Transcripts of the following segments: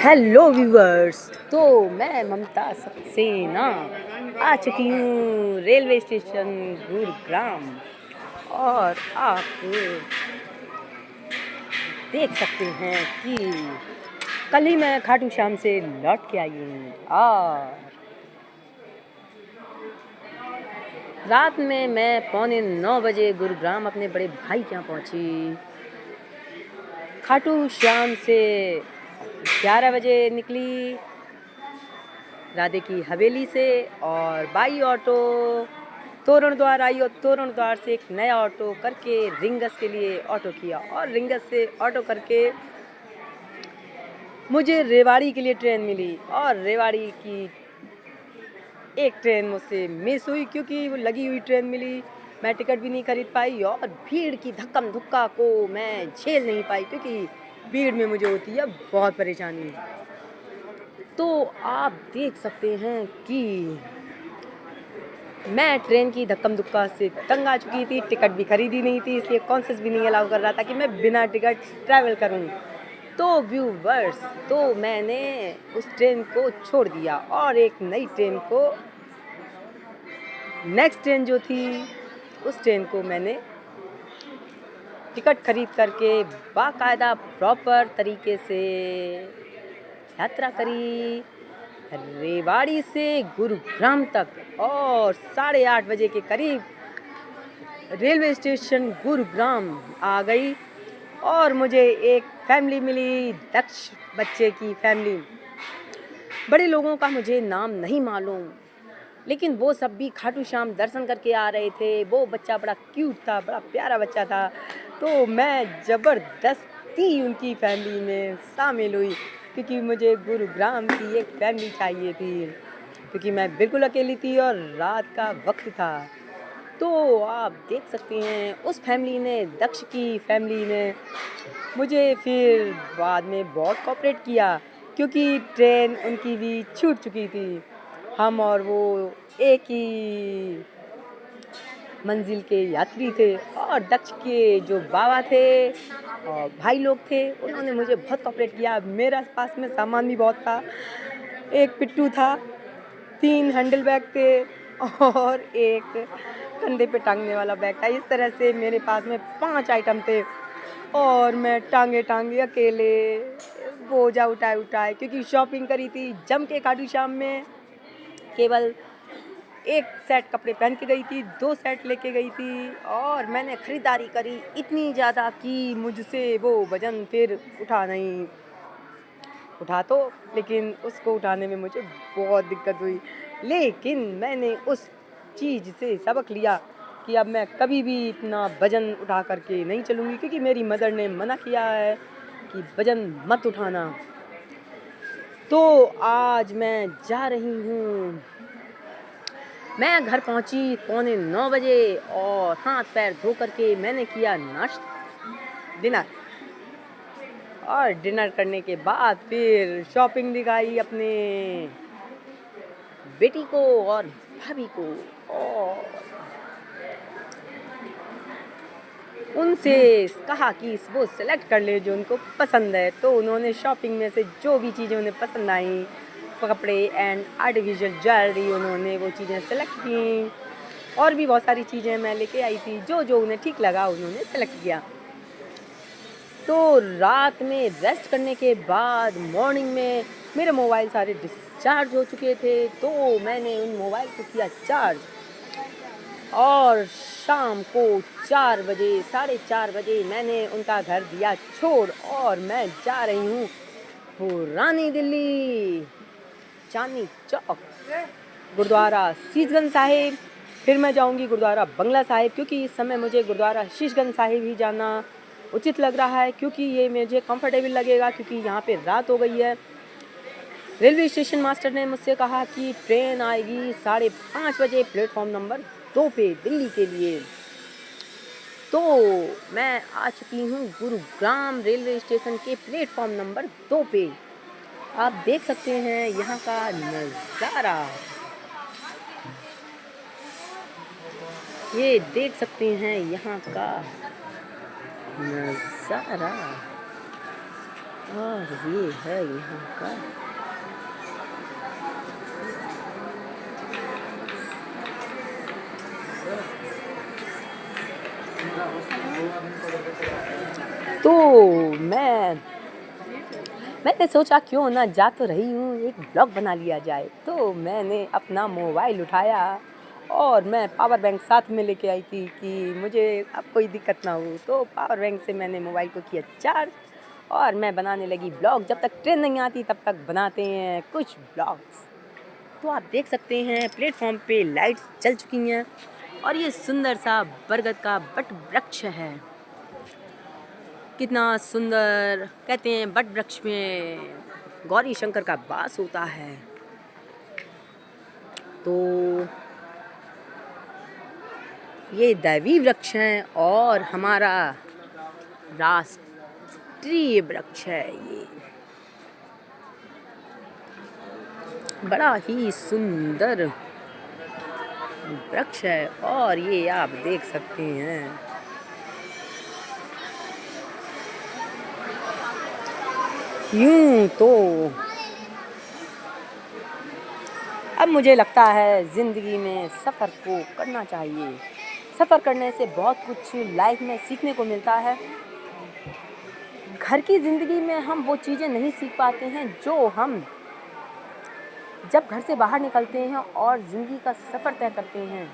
Hello viewers. तो मैं ममता सक्सेना आ चुकी हूँ रेलवे स्टेशन गुरुग्राम, और आप देख सकते हैं कि कल ही मैं खाटू श्याम से लौट के आई हूँ, और रात में मैं 8:45 गुरुग्राम अपने बड़े भाई के यहाँ पहुँची। खाटू श्याम से 11 बजे निकली राधे की हवेली से, और बाई ऑटो तोरण द्वार आई, और तोरण द्वार से एक नया ऑटो करके रिंगस के लिए ऑटो किया, और रिंगस से ऑटो करके मुझे रेवाड़ी के लिए ट्रेन मिली। और रेवाड़ी की एक ट्रेन मुझसे मिस हुई क्योंकि वो लगी हुई ट्रेन मिली। मैं टिकट भी नहीं खरीद पाई, और भीड़ की धक्कम धुक्का को मैं झेल नहीं पाई क्योंकि भीड़ में मुझे होती है बहुत परेशानी। तो आप देख सकते हैं कि मैं ट्रेन की धक्कम धुक्का से तंग आ चुकी थी, टिकट भी खरीदी नहीं थी, इसलिए कॉन्शियस भी नहीं अलाउ कर रहा था कि मैं बिना टिकट ट्रैवल करूं। तो व्यूवर्स, तो मैंने उस ट्रेन को छोड़ दिया और एक नई ट्रेन को, नेक्स्ट ट्रेन जो थी उस ट्रेन को मैंने टिकट खरीद करके बाकायदा प्रॉपर तरीके से यात्रा करी रेवाड़ी से गुरुग्राम तक, और 8:30 बजे के करीब रेलवे स्टेशन गुरुग्राम आ गई। और मुझे एक फैमिली मिली, दक्ष बच्चे की फैमिली। बड़े लोगों का मुझे नाम नहीं मालूम, लेकिन वो सब भी खाटू श्याम दर्शन करके आ रहे थे। वो बच्चा बड़ा क्यूट था, बड़ा प्यारा बच्चा था। तो मैं ज़बरदस्ती उनकी फैमिली में शामिल हुई क्योंकि मुझे गुरुग्राम की एक फैमिली चाहिए थी, क्योंकि मैं बिल्कुल अकेली थी और रात का वक्त था। तो आप देख सकते हैं उस फैमिली ने, दक्ष की फैमिली ने मुझे फिर बाद में बहुत कोऑपरेट किया क्योंकि ट्रेन उनकी भी छूट चुकी थी। हम और वो एक ही मंजिल के यात्री थे, और दक्ष के जो बाबा थे और भाई लोग थे उन्होंने मुझे बहुत कोऑपरेट किया। मेरा पास में सामान भी बहुत था, एक पिट्ठू था, 3 हैंडल बैग थे, और एक कंधे पे टांगने वाला बैग था। इस तरह से मेरे पास में 5 आइटम थे, और मैं टांगे टांगे अकेले बोझा उठाए उठाए, क्योंकि शॉपिंग करी थी जम के खाटू श्याम में। केवल एक सेट कपड़े पहन के गई थी, 2 सेट लेके गई थी, और मैंने ख़रीदारी करी इतनी ज़्यादा कि मुझसे वो वज़न फिर उठा तो, लेकिन उसको उठाने में मुझे बहुत दिक्कत हुई। लेकिन मैंने उस चीज़ से सबक लिया कि अब मैं कभी भी इतना वज़न उठा करके नहीं चलूँगी, क्योंकि मेरी मदर ने मना किया है कि वज़न मत उठाना। तो आज मैं जा रही हूँ, मैं घर पहुँची 8:45 बजे, और हाथ पैर धो करके मैंने किया डिनर, और डिनर करने के बाद फिर शॉपिंग दिखाई अपने बेटी को और भाभी को, और उनसे कहा कि वो सेलेक्ट कर ले जो उनको पसंद है। तो उन्होंने शॉपिंग में से जो भी चीज़ें उन्हें पसंद आई, कपड़े एंड आर्टिफिशियल ज्वेलरी, उन्होंने वो चीज़ें सेलेक्ट की, और भी बहुत सारी चीज़ें मैं लेके आई थी। जो जो उन्हें ठीक लगा उन्होंने सेलेक्ट किया। तो रात में रेस्ट करने के बाद मॉर्निंग में मेरे मोबाइल सारे डिस्चार्ज हो चुके थे, तो मैंने उन मोबाइल को किया चार्ज, और शाम को 4 बजे 4:30 बजे मैंने उनका घर दिया छोड़, और मैं जा रही हूँ पुरानी दिल्ली, चांदनी चौक, गुरुद्वारा शीशगंज साहिब। फिर मैं जाऊंगी गुरुद्वारा बंगला साहिब, क्योंकि इस समय मुझे गुरुद्वारा शीशगंज साहिब ही जाना उचित लग रहा है, क्योंकि ये मुझे कंफर्टेबल लगेगा, क्योंकि यहाँ पे रात हो गई है। रेलवे स्टेशन मास्टर ने मुझसे कहा कि ट्रेन आएगी 5:30 बजे प्लेटफॉर्म नंबर 2 पे दिल्ली के लिए। तो मैं आ चुकी हूँ गुरुग्राम रेलवे स्टेशन के प्लेटफॉर्म नंबर 2 पे। आप देख सकते हैं यहाँ का नज़ारा। ये देख सकते हैं यहाँ का नज़ारा, और ये है यहाँ का तो मैंने सोचा क्यों ना, जा तो रही हूँ, एक ब्लॉग बना लिया जाए। तो मैंने अपना मोबाइल उठाया और मैं पावर बैंक साथ में लेके आई थी कि मुझे अब कोई दिक्कत ना हो। तो पावर बैंक से मैंने मोबाइल को किया चार्ज और मैं बनाने लगी ब्लॉग। जब तक ट्रेन नहीं आती तब तक बनाते हैं कुछ ब्लॉग्स। तो आप देख सकते हैं प्लेटफॉर्म पे लाइट्स जल चुकी हैं और ये सुंदर सा बरगद का बट वृक्ष है। कितना सुंदर, कहते हैं बट वृक्ष में गौरी शंकर का वास होता है। तो ये दैवी वृक्ष है और हमारा राष्ट्रीय वृक्ष है। ये बड़ा ही सुंदर वृक्ष है और ये आप देख सकते हैं। यूं तो अब मुझे लगता है ज़िंदगी में सफ़र को करना चाहिए। सफ़र करने से बहुत कुछ लाइफ में सीखने को मिलता है। घर की ज़िंदगी में हम वो चीज़ें नहीं सीख पाते हैं जो हम जब घर से बाहर निकलते हैं और ज़िंदगी का सफ़र तय करते हैं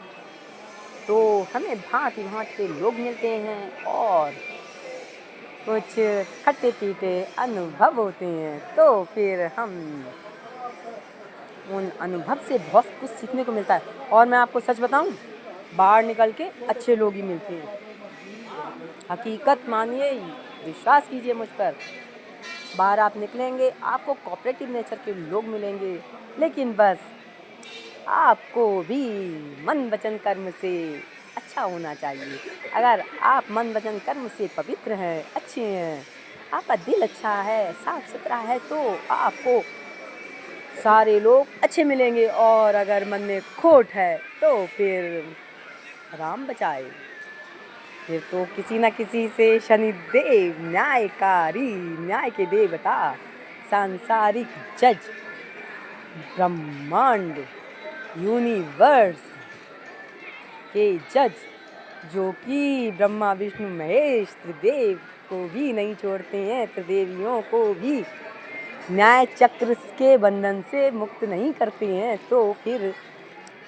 तो हमें भांति भांति के लोग मिलते हैं और कुछ खट्टे पीटे अनुभव होते हैं। तो फिर हम उन अनुभव से बहुत कुछ सीखने को मिलता है। और मैं आपको सच बताऊं, बाहर निकल के अच्छे लोग ही मिलते हैं। हकीकत मानिए, विश्वास कीजिए मुझ पर। बाहर आप निकलेंगे आपको कोऑपरेटिव नेचर के लोग मिलेंगे, लेकिन बस आपको भी मन वचन कर्म से अच्छा होना चाहिए। अगर आप मन वचन कर्म से पवित्र हैं, अच्छे हैं, आपका दिल अच्छा है, साफ सुथरा है, तो आपको सारे लोग अच्छे मिलेंगे। और अगर मन में खोट है तो फिर राम बचाए, फिर तो किसी न किसी से शनिदेव, न्यायकारी, न्याय के देवता, सांसारिक जज, ब्रह्मांड, यूनिवर्स के जज, जो कि ब्रह्मा विष्णु महेश त्रिदेव को भी नहीं छोड़ते हैं, त्रिदेवियों को भी न्याय चक्र के बंधन से मुक्त नहीं करते हैं, तो फिर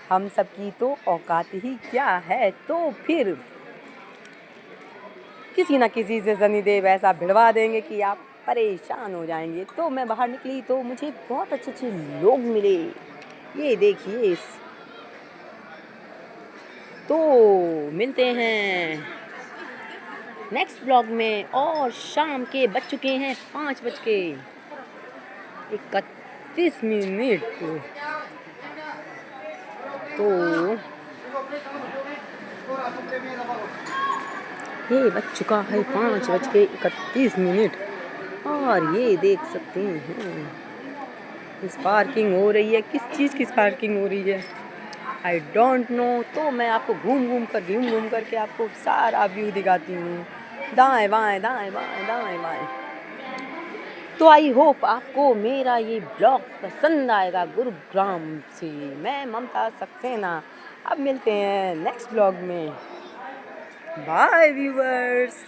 हम सबकी तो औकात ही क्या है। तो फिर किसी न किसी से शनिदेव ऐसा भिड़वा देंगे कि आप परेशान हो जाएंगे। तो मैं बाहर निकली तो मुझे बहुत अच्छे अच्छे लोग मिले। ये देखिए, तो मिलते हैं नेक्स्ट ब्लॉग में। और शाम के बज चुके हैं 5:31। तो ये बज चुका है 5:31 और ये देख सकते हैं इस पार्किंग हो रही है। किस चीज़ की स्पार्किंग हो रही है आई डोंट नो। तो मैं आपको घूम घूम करके आपको सारा व्यू दिखाती हूँ, दाएं बाएं दाएं बाएं दाएं बाएं। तो आई होप आपको मेरा ये ब्लॉग पसंद आएगा गुरुग्राम से। मैं ममता सक्सेना। अब मिलते हैं नेक्स्ट ब्लॉग में। Bye viewers.